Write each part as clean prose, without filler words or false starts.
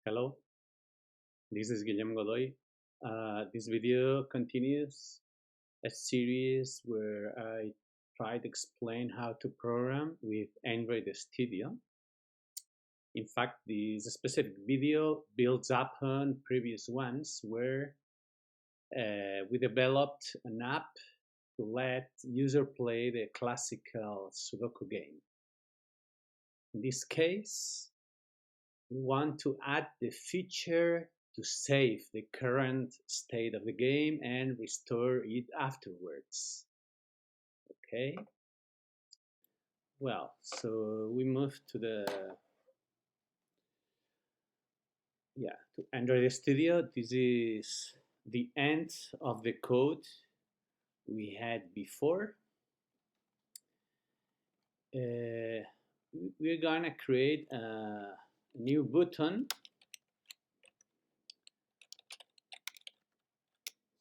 Hello, this is Guillermo Godoy. This video continues a series where I try to explain how to program with Android Studio. In fact, this specific video builds upon previous ones where we developed an app to let user play the classical Sudoku game. In this case, we want to add the feature to save the current state of the game and restore it afterwards. Okay. Well, so we move to to Android Studio. This is the end of the code we had before. We're gonna create a new button.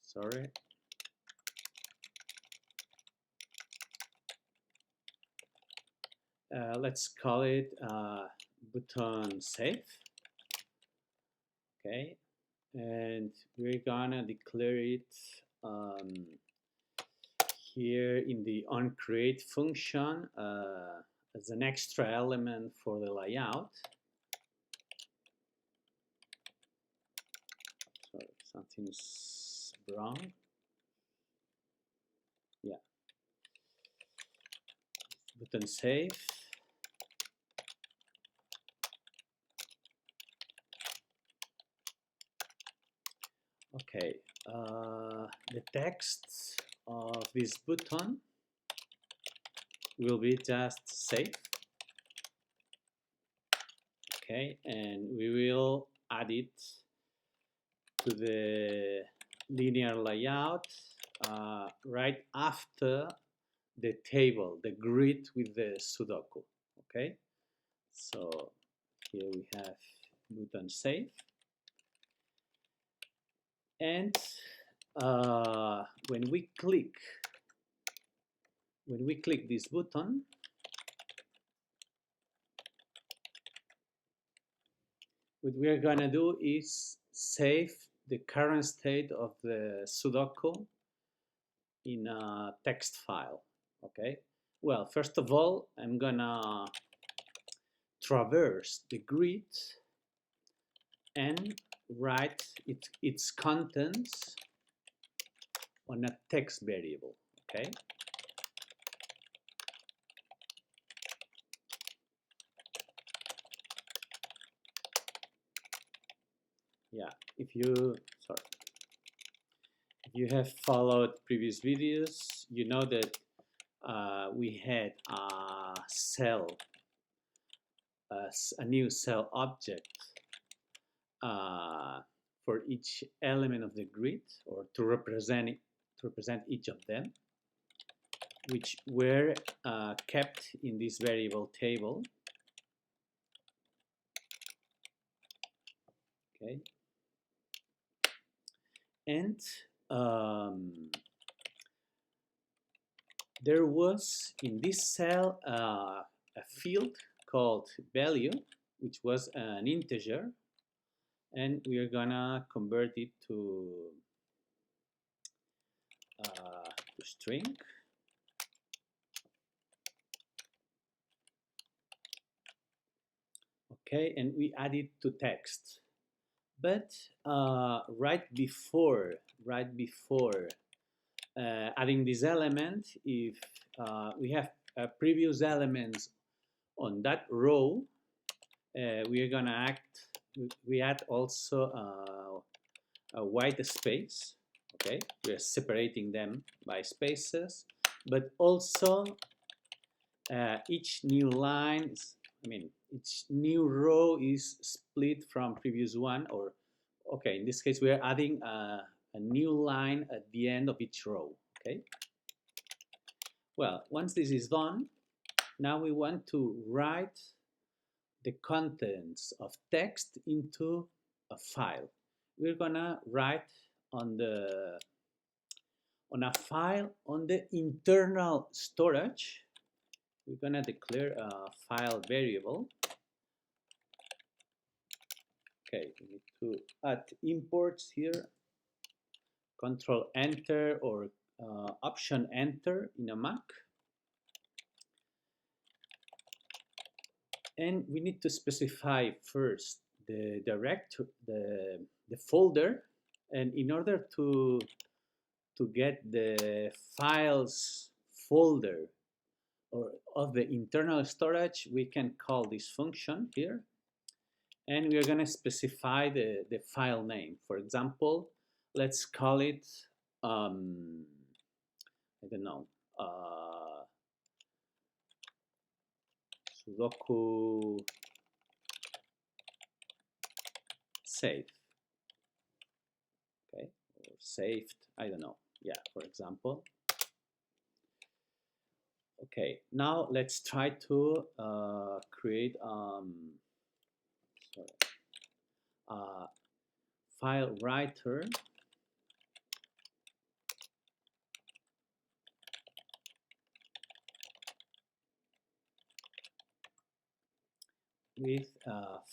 Sorry. Let's call it button save. Okay, and we're gonna declare it here in the onCreate function as an extra element for the layout. Sorry, something's wrong. Yeah, button save. Okay, the text of this button will be just save. Okay, and we will add it to the linear layout right after the table, the grid with the Sudoku. Okay, so here we have button save, and when we click this button, what we are gonna do is save the current state of the Sudoku in a text file. Okay, well, first of all, I'm gonna traverse the grid and write its contents on a text variable. Okay, yeah, if you have followed previous videos, you know that we had a new cell object for each element of the grid, or to represent each of them, which were kept in this variable table. Okay, and there was in this cell a field called value, which was an integer, and we are gonna convert it to string. Okay, and we add it to text. But right before adding this element, if we have previous elements on that row, we are gonna add also a white space. Okay, we are separating them by spaces, but also each new line each new row is split from previous one, or okay, in this case we are adding a new line at the end of each row. Okay, well, once this is done, now we want to write the contents of text into a file. We're gonna write on a file on the internal storage. We're gonna declare a file variable. Okay, we need to add imports here. Control Enter or Option Enter in a Mac. And we need to specify first the the folder. And in order to get the files folder or of the internal storage, we can call this function here. And we are going to specify the file name. For example, let's call it, I don't know, Sudoku save, okay, or saved, I don't know, yeah, for example. Okay, now let's try to create sorry, file writer with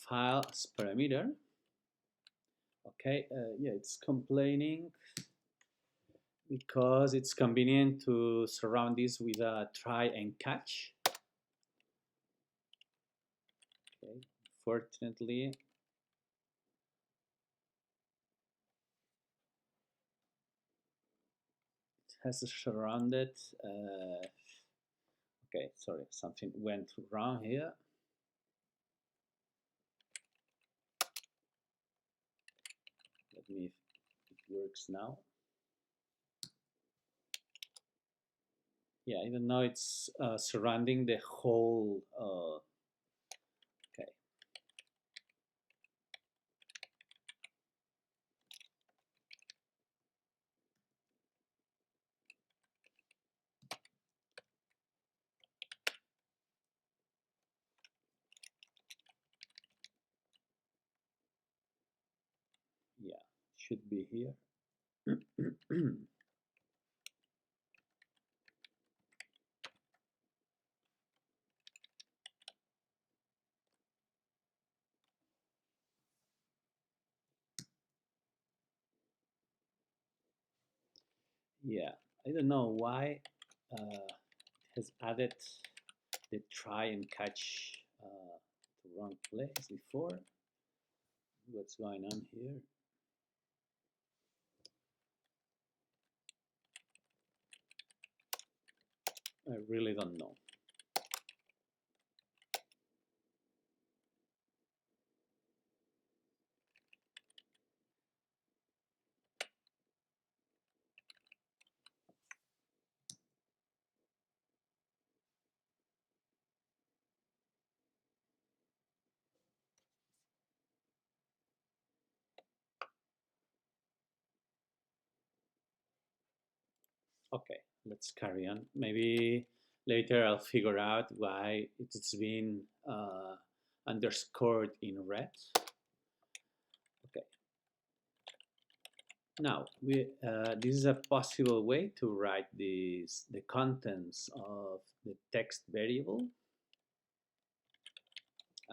files parameter. Okay, yeah, it's complaining because it's convenient to surround this with a try and catch. Okay, fortunately, it has surrounded. Okay, sorry, something went wrong here. Let me, if it works now. Yeah, even though it's surrounding the whole, okay. Yeah, should be here. Yeah, I don't know why it has added the try and catch the wrong place before. What's going on here? I really don't know. Okay, let's carry on. Maybe later I'll figure out why it's been underscored in red. Okay. Now, this is a possible way to write the contents of the text variable.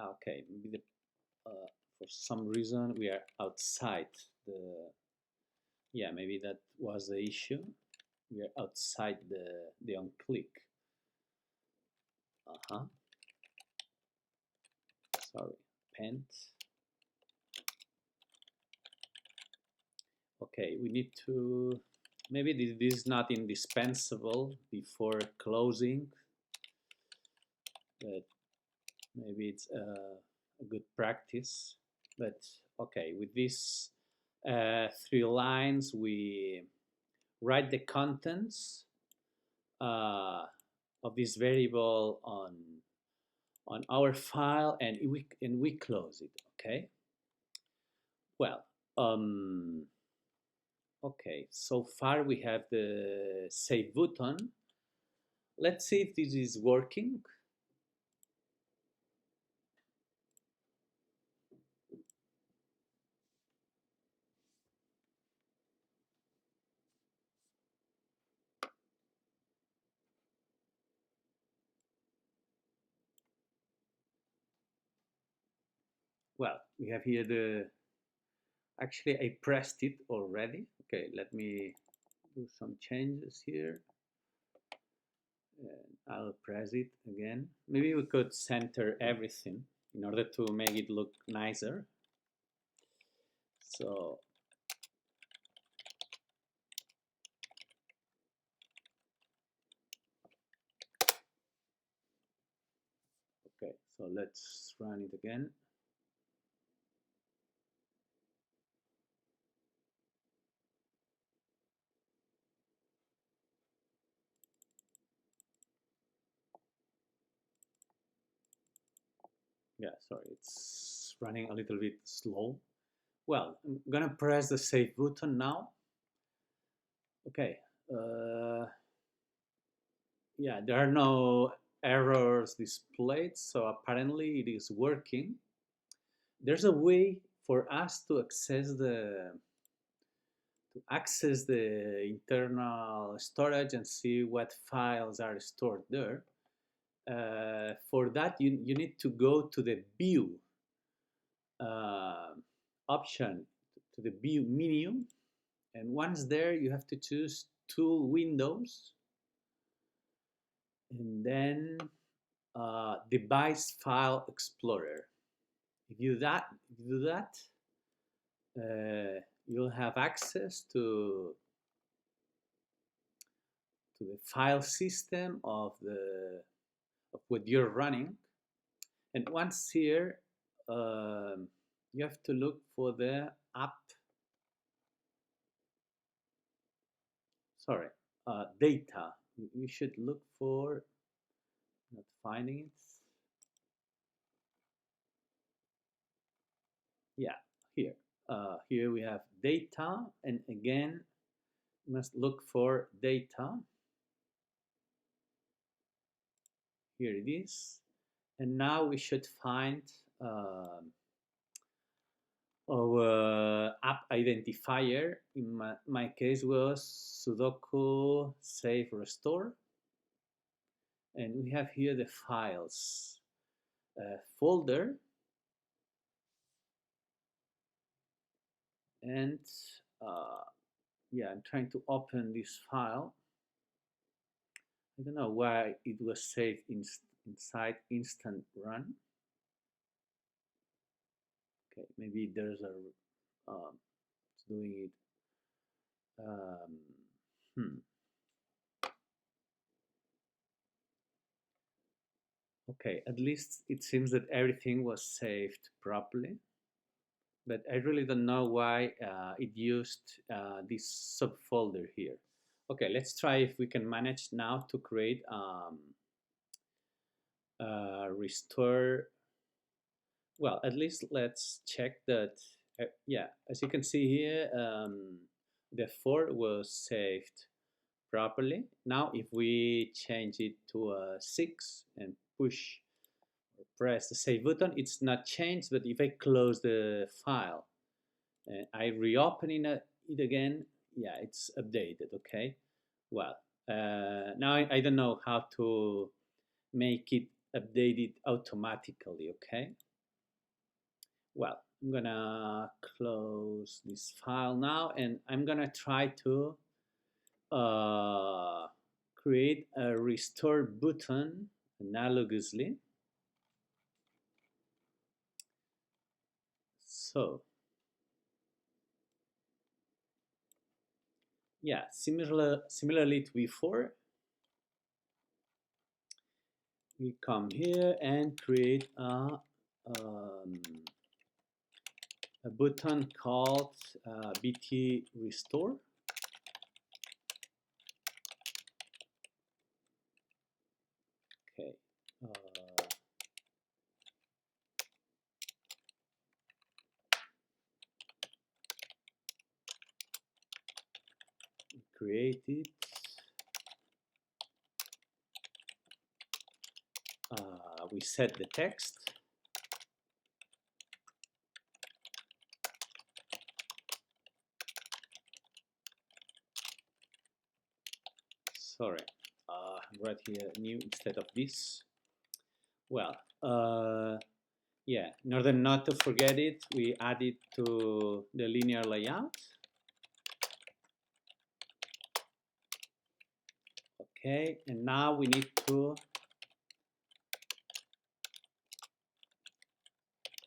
Okay, maybe for some reason we are outside the, yeah, maybe that was the issue. We are outside the on click. Sorry, pent. Okay, we need to, maybe this is not indispensable before closing, but maybe it's a good practice. But okay, with these 3 lines, we write the contents of this variable on our file, and we close it. Okay. Well, okay. So far we have the save button. Let's see if this is working. Well, we have here the, actually I pressed it already. Okay, let me do some changes here. And I'll press it again. Maybe we could center everything in order to make it look nicer. So okay, so let's run it again. Yeah, sorry, it's running a little bit slow. Well, I'm gonna press the save button now. Okay, yeah, there are no errors displayed, so apparently it is working. There's a way for us to access the internal storage and see what files are stored there. For that, you need to go to the view uh, option, to the view menu, and once there you have to choose tool windows and then device file explorer. If you do that, you'll have access to the file system of what you're running. And once here, you have to look for the app. Sorry, data. You should look for, not finding it. Yeah, here. Here we have data, and again, you must look for data. Here it is. And now we should find our app identifier. In my case was Sudoku save restore. And we have here the files folder. And yeah, I'm trying to open this file. I don't know why it was saved inside instant run. Okay, maybe there's a it's doing it. Hmm. Okay, at least it seems that everything was saved properly, but I really don't know why it used this subfolder here. Okay, let's try if we can manage now to create restore. Well, at least let's check that. Yeah, as you can see here, the 4 was saved properly. Now, if we change it to a 6 and push or press the save button, it's not changed. But if I close the file and I reopen it again, yeah, it's updated. Okay. Well, now I don't know how to make it updated automatically. Okay. Well, I'm gonna close this file now, and I'm gonna try to uh, create a restore button analogously. So yeah, similarly to before, we come here and create a button called BT restore. Okay. Create it. We set the text. Sorry, right here new instead of this. Well, Yeah, in order not to forget it, we add it to the linear layout. Okay, and now we need to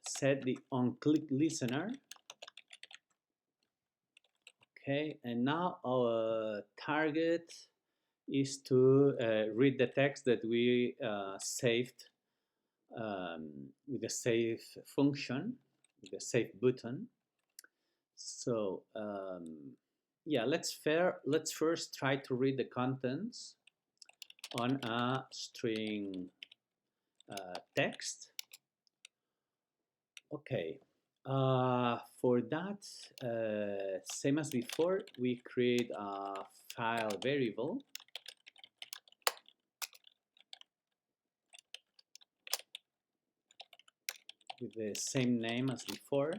set the on-click listener. Okay, and now our target is to read the text that we saved with the save function, with the save button. So yeah, let's first try to read the contents on a string text. Okay, for that, same as before, we create a file variable with the same name as before.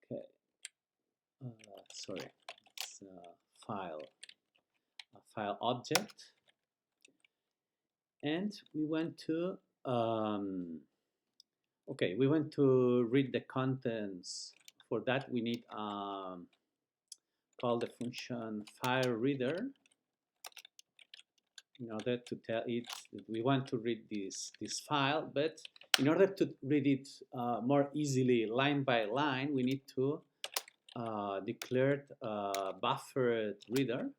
Okay, sorry, it's a file object, and we want to okay, we want to read the contents. For that, we need call the function file reader in order to tell it that we want to read this file. But in order to read it more easily, line by line, we need to declare buffered reader.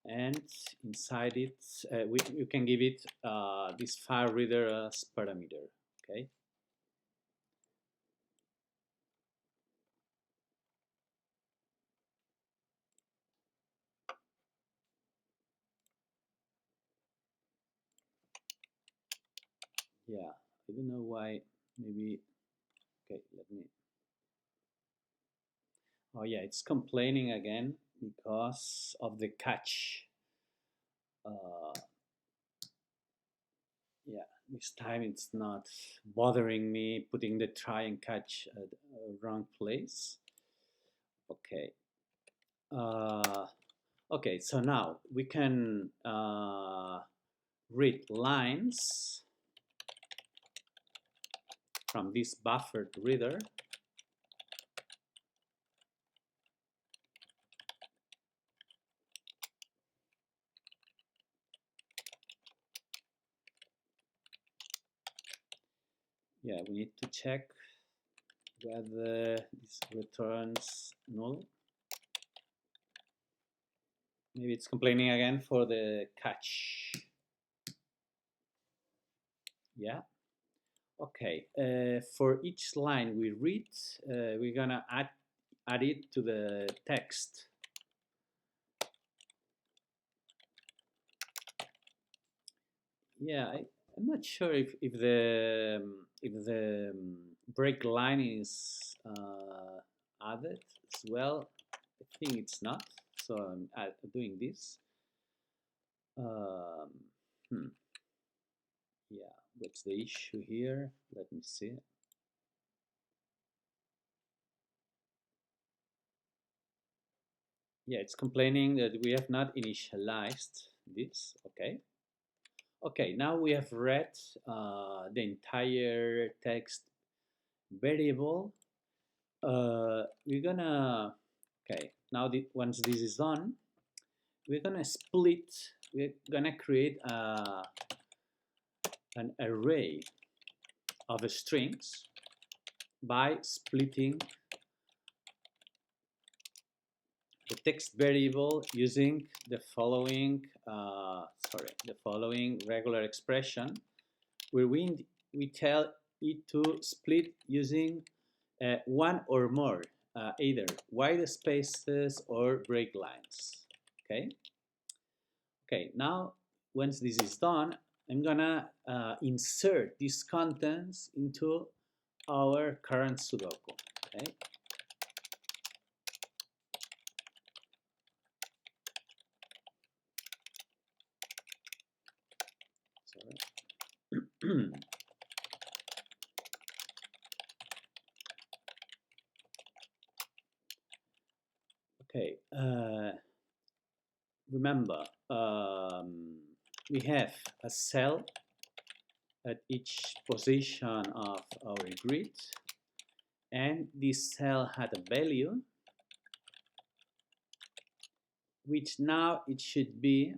And inside it, you can give it this file reader as parameter. Okay. Yeah, I don't know why. Maybe. Okay, let me. Oh yeah, it's complaining again because of the catch. Yeah, this time it's not bothering me putting the try and catch at the wrong place. Okay. Okay, so now we can read lines from this buffered reader. Yeah, we need to check whether this returns null. Maybe it's complaining again for the catch. Yeah. Okay. For each line we read, we're gonna add it to the text. Yeah, I'm not sure if the break line is added as well. I think it's not. So I'm doing this. Yeah, what's the issue here? Let me see. Yeah, it's complaining that we have not initialized this. Okay. Okay, now we have read the entire text variable. We're gonna, okay, now once this is done, we're gonna split, we're gonna create an array of strings by splitting the text variable using the following, the following regular expression, where we tell it to split using one or more, either white spaces or break lines. Okay. Okay. Now, once this is done, I'm gonna insert these contents into our current Sudoku. Okay. Sorry. Okay. remember, we have a cell at each position of our grid, and this cell had a value, which now it should be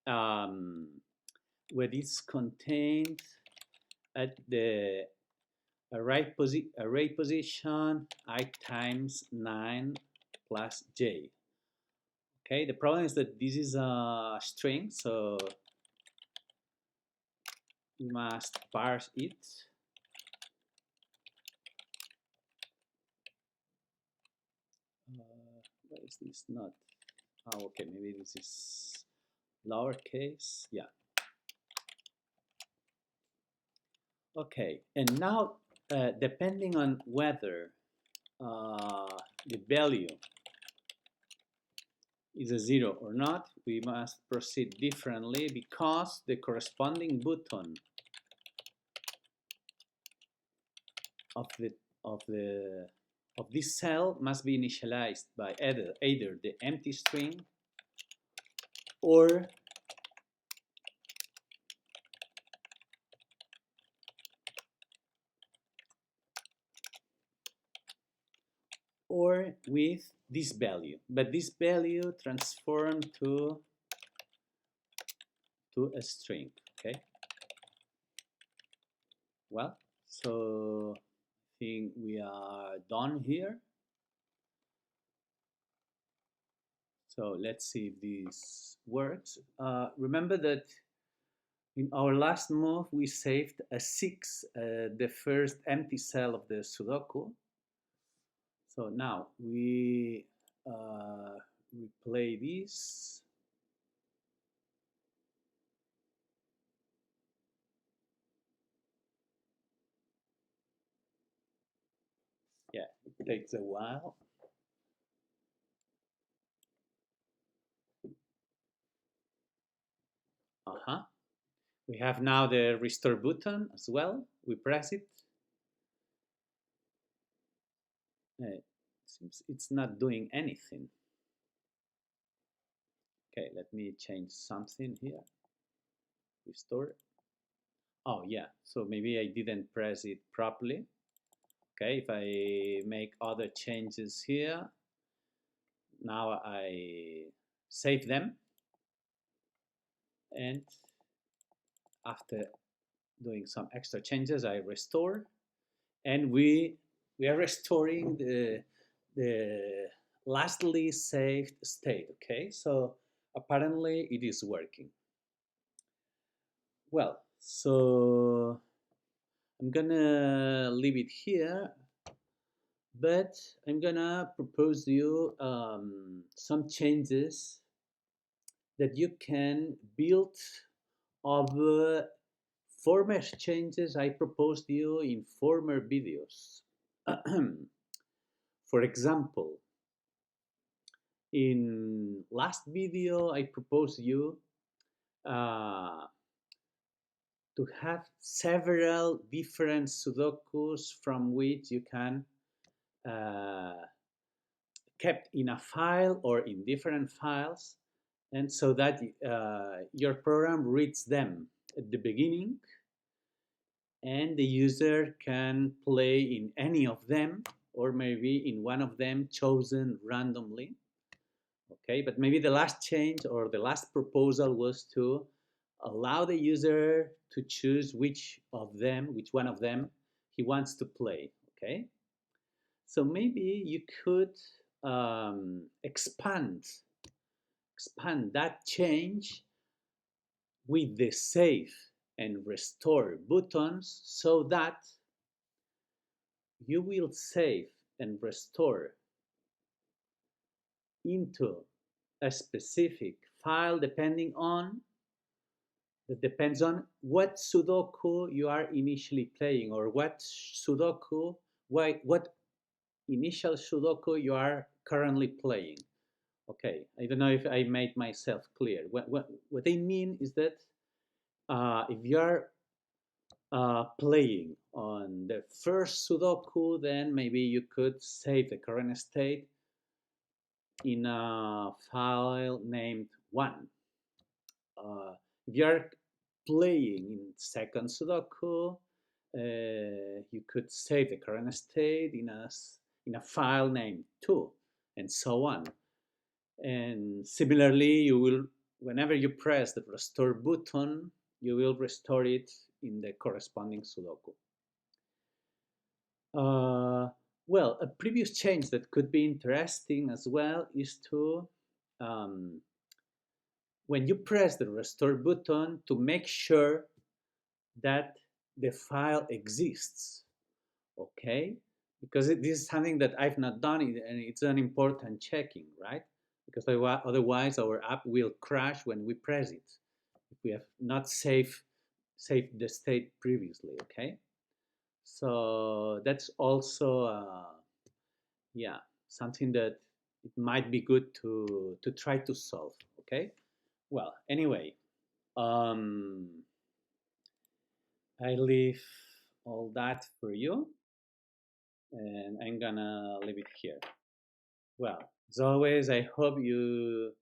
where it's contained at the array position I times 9 plus j. Okay, the problem is that this is a string, so we must parse it. Why is this not? Oh, okay, maybe this is lowercase. Yeah. Okay, and now depending on whether the value is a 0 or not, we must proceed differently because the corresponding button of this cell must be initialized by either the empty string or with this value, but this value transformed to a string. Okay, well, so I think we are done here. So let's see if this works. Remember that in our last move we saved a 6, the first empty cell of the Sudoku. So now we replay this. Yeah, it takes a while. We have now the restore button as well. We press it. It seems it's not doing anything. Okay, let me change something here. Restore. Oh yeah, so maybe I didn't press it properly. Okay, if I make other changes here, now I save them, and after doing some extra changes, I restore, and we are restoring the lastly saved state. Okay, so apparently it is working. Well, so I'm gonna leave it here, but I'm gonna propose to you some changes that you can build over former changes I proposed to you in former videos. For example, in last video I proposed you to have several different Sudokus from which you can kept in a file or in different files, and so that your program reads them at the beginning and the user can play in any of them or maybe in one of them chosen randomly. Okay, but maybe the last change or the last proposal was to allow the user to choose which one of them he wants to play. Okay, so maybe you could expand that change with the save and restore buttons so that you will save and restore into a specific file depends on what Sudoku you are initially playing or what initial Sudoku you are currently playing. Okay, I don't know if I made myself clear. What I mean is that if you are playing on the first Sudoku, then maybe you could save the current state in a file named one. Uh, if you're playing in second Sudoku, you could save the current state in a file named 2, and so on. And similarly, you will, whenever you press the restore button, you will restore it in the corresponding Sudoku. Uh, well, a previous change that could be interesting as well is to, um, when you press the restore button, to make sure that the file exists, okay? Because this is something that I've not done, and it's an important checking, right? Because otherwise our app will crash when we press it if we have not saved the state previously, okay? So that's also, yeah, something that it might be good to try to solve, okay? Well, anyway, um, I leave all that for you, and I'm gonna leave it here. Well, as always, I hope you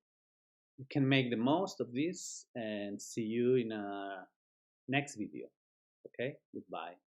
can make the most of this, and see you in a next video. Okay, goodbye.